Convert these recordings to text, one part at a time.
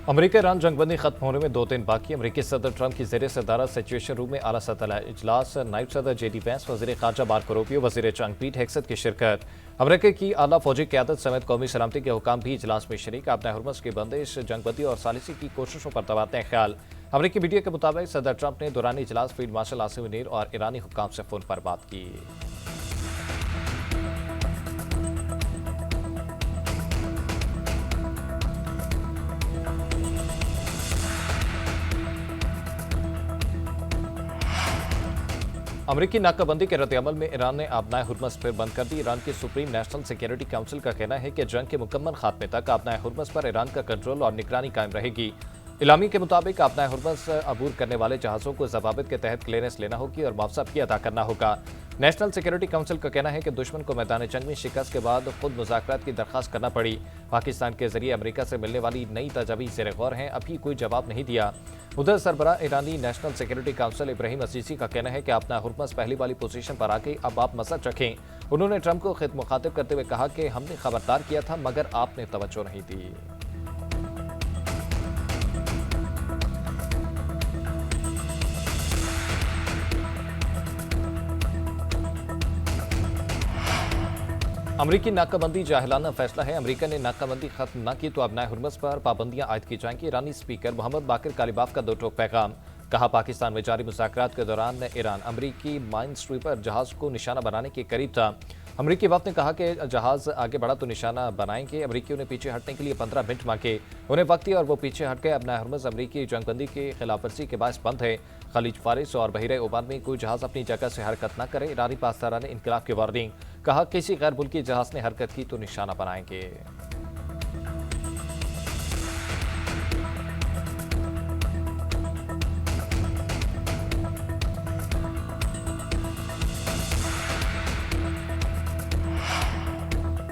America Iran जंगबंदी खत्म होने में 2 दिन बाकी। अमेरिकी सदर ट्रंप की ज़ेर सदारत सिचुएशन रूम में आला सतह इजलास, नायब सदर जेडी वैंस, वज़ीर ख़ारजा मार्को रूबियो, वज़ीर जंग पीट हेग्सेथ की शिरकत। अमेरिका की आला फौजी क़यादत समेत कौमी सलामती के हुकाम भी इजलास में शरीक। आपना हुर्मस की बंदिश, जंगबंदी और सालिसी की कोशिशों पर तबादला ख्याल। अमेरिकी मीडिया के मुताबिक सदर ट्रंप ने दौरान इजलास फील्ड मार्शल आसिम मुनीर और ईरानी हुकाम से फ़ोन पर बात की। अमेरिकी नाकाबंदी के रद्द-ए-अमल में ईरान ने आबनाए हुर्मस फिर बंद कर दी। ईरान की सुप्रीम नेशनल सिक्योरिटी काउंसिल का कहना है कि जंग के मुकम्मल खात्मे तक आबनाए हुर्मस पर ईरान का कंट्रोल और निगरानी कायम रहेगी। इलामी के मुताबिक आबनाए हुर्मस अबूर करने वाले जहाज़ों को जवाबित के तहत क्लियरेंस लेना होगी और मुआवजा भी अदा करना होगा। नेशनल सिक्योरिटी काउंसिल का कहना है कि दुश्मन को मैदान जंग में शिकस्त के बाद खुद मुज़ाकरात की दरख्वास्त करना पड़ी। पाकिस्तान के जरिए अमेरिका से मिलने वाली नई तजावीज़ ज़ेर गौर हैं, अभी कोई जवाब नहीं दिया। उधर सरबराह ईरानी National Security Council Ibrahim Azizi का कहना है कि अपना हुर्मस पहली वाली पोजीशन पर आके अब आप मसक रखें। उन्होंने ट्रंप को खुद मुखातिब करते हुए कहा कि हमने खबरदार किया था मगर आपने तवज्जो नहीं दी। अमरीकी नाकाबंदी जाहिलाना फैसला है। अमेरिका ने नाकाबंदी खत्म न की तो अब नए हुर्मस पर पाबंदियां आयद की जाएंगी। ईरानी स्पीकर मोहम्मद बाकिर कालिबाफ का 2 टोक पैगाम। कहा, पाकिस्तान में जारी मुज़ाकरात के दौरान ईरान अमरीकी माइन स्वीपर जहाज को निशाना बनाने के करीब था। अमरीकी वक्त ने कहा कि जहाज आगे बढ़ा तो निशाना बनाएंगे। अमरीकियों ने पीछे हटने के लिए 15 मिनट मांगे, उन्हें वक्त दिया और वो पीछे हट गए। अब नए हुर्मस अमरीकी जंगबंदी के खिलाफ वर्जी के बायस बंद है। खलीज फारिस और बहरे ओमान में कोई जहाज अपनी जगह से हरकत न करे। ईरानी पासदारा ने इनकलाब की वार्निंग। कहा, किसी गैर मुल्की जहाज ने हरकत की तो निशाना बनाएंगे।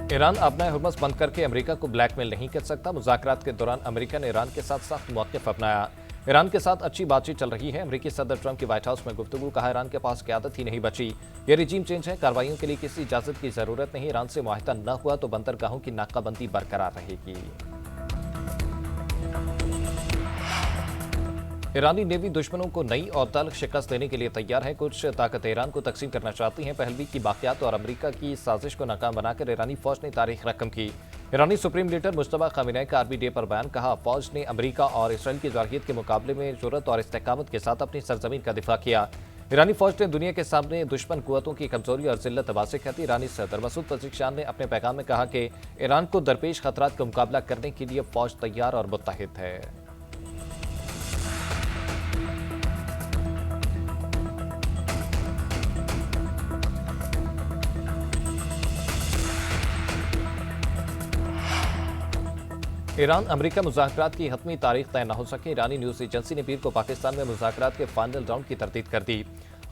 ईरान अपना हुर्मस बंद करके अमेरिका को ब्लैकमेल नहीं कर सकता। मुज़ाकरात के दौरान अमेरिका ने ईरान के साथ सख्त मौक़िफ़ अपनाया। ईरान के साथ अच्छी बातचीत चल रही है। अमेरिकी सदर ट्रंप की व्हाइट हाउस में गुफ्तगू। कहा, ईरान के पास क़यादत ही नहीं बची। ये रिजीम चेंज है, कार्रवाइयों के लिए किसी इजाज़त की ज़रूरत नहीं। ईरान से मुआहिदा न हुआ तो बंदरगाहों की नाकाबंदी बरकरार रहेगी। ईरानी नेवी दुश्मनों को नई और तल्ख शिकस्त देने के लिए तैयार है। कुछ ताकतें ईरान को तकसीम करना चाहती हैं। पहलवी की बाक़ियात और अमेरिका की साजिश को नाकाम बनाकर ईरानी फौज ने तारीख रकम की। ईरानी सुप्रीम लीडर मुश्तबा खामिनेई का आर्मी डे पर बयान। कहा, फौज ने अमेरिका और इसराइल की जारहियत के मुकाबले में जुर्रत और इस्तेकामत के साथ अपनी सरजमीन का दिफा किया। ईरानी फौज ने दुनिया के सामने दुश्मन कुव्वतों की कमजोरी और जिल्लत वाज़ेह कर दी। ईरानी सदर मसूद पज़ेश्कियान ने अपने पैगाम में कहा कि ईरान को दरपेश खतरात का मुकाबला करने के लिए फौज तैयार और मुत्तहिद है। ईरान अमेरिका मुज़ाकरात की हतमी तारीख तय न हो सके। ईरानी न्यूज़ एजेंसी ने पीर को पाकिस्तान में मुज़ाकरात के फाइनल राउंड की तरदीद कर दी।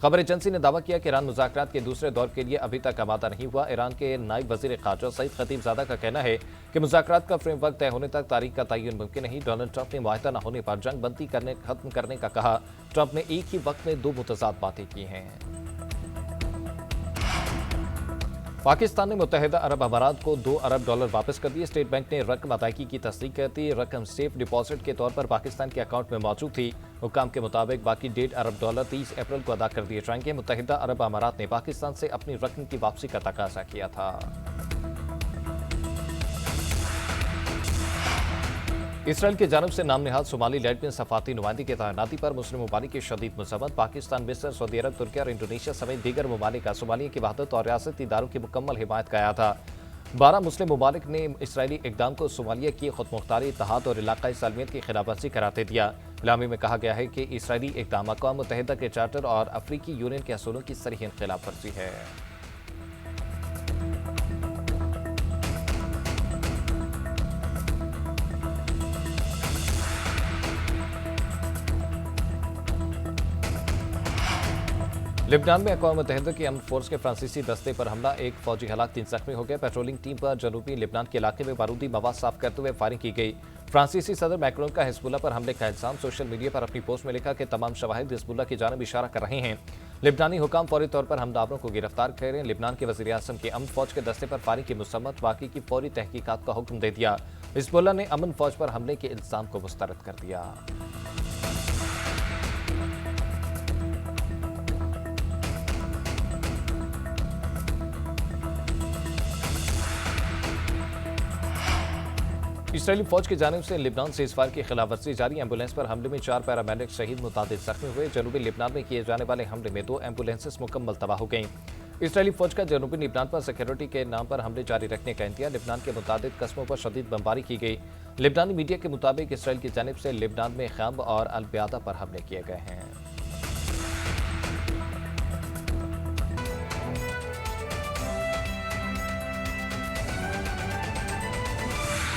खबर एजेंसी ने दावा किया कि ईरान मुज़ाकरात के दूसरे दौर के लिए अभी तक आमादा नहीं हुआ। ईरान के नायब वज़ीर ख़ारजा सईद खतीबज़ादा का कहना है कि मुज़ाकरात का फ्रेमवर्क तय होने तक तारीख का तयन मुमकिन नहीं। डोनाल्ड ट्रंप ने मुआहिदा न होने पर जंग बंदी खत्म करने का कहा। ट्रंप ने एक ही वक्त में 2 मुतज़ाद बातें की हैं। पाकिस्तान ने मुत्तहिदा अरब अमारात को $2 अरब वापस कर दिए। स्टेट बैंक ने रकम अदायगी की तस्दीक कर दी। रकम सेफ डिपॉजिट के तौर पर पाकिस्तान के अकाउंट में मौजूद थी। हुकाम के मुताबिक बाकी $1.5 अरब 30 अप्रैल को अदा कर दिए जाएंगे। मुत्तहिदा अरब अमारात ने पाकिस्तान से अपनी रकम की वापसी का तकाजा किया था। इसराइल की जानब से नाम निहाद सोमालीलैंड में सफारती नुमाइंदे की तैनाती पर मुस्लिम ममालिक की शदीद मज़म्मत। पाकिस्तान, मिस्र, सऊदी अरब, तुर्की और इंडोनेशिया समेत दीगर ममालिक का सोमालिया की वहदत और रियासती इदारों की मुकम्मल हिमायत का था। 12 मुस्लिम ममालिक ने इसराइली इकदाम को सोमालिया की खुदमुख्तारी, इत्तेहाद और इलाकाई सालमियत की खिलाफवर्जी करार दे दिया। इलामी में कहा गया है कि इसराइली इकदाम अक़वाम मुत्तहिदा के चार्टर और अफ्रीकी यूनियन के असूलों की सरीहन खिलाफवर्जी है। लिबनान में अक़वाम मुत्तहिदा की अमन फोर्स के फ्रांसीसी दस्ते पर हमला। एक फौजी हलाक, 3 जख्मी हो गए। पेट्रोलिंग टीम पर जनूबी लिबनान के इलाके में बारूदी मवाद साफ करते हुए फायरिंग की गई। फ्रांसीसी सदर मैक्रोन का हिजबुल्लाह पर हमले का इल्जाम। सोशल मीडिया पर अपनी पोस्ट में लिखा कि तमाम शवाहिद हिजबुल्लाह की जानिब इशारा कर रहे हैं। लिबनानी हुकाम फौरी तौर पर हमलावरों को गिरफ्तार करें। लिबनान के वज़ीर-ए-आज़म की अमन फौज के दस्ते पर फायरिंग की मुसम्मत, वाक़ई की फौरी तहकीकात का हुक्म दे दिया। हिज़्बुल्लाह ने अमन फौज पर हमले के इल्ज़ाम को मुस्तरद कर दिया। इसराइली फौज की जानिब से लिबनान से इस वार की खिलाफवर्जी जारी। एम्बुलेंस पर हमले में 4 पैरामेडिक शहीद, मुतादिद जख्मी हुए। जनूबी लिबनान में किए जाने वाले हमले में 2 एम्बुलेंसेस मुकम्मल तबाह हो गईं। इसराइली फौज का जनूबी लिबनान पर सिक्योरिटी के नाम पर हमले जारी रखने का इंतहा। लिबनान के मुतादिद कस्बों पर शदीद बमबारी की गई। लिबनानी मीडिया के मुताबिक इसराइल की जानिब से लिबनान में खम्ब और अल-ब्यादा पर हमले किए गए हैं।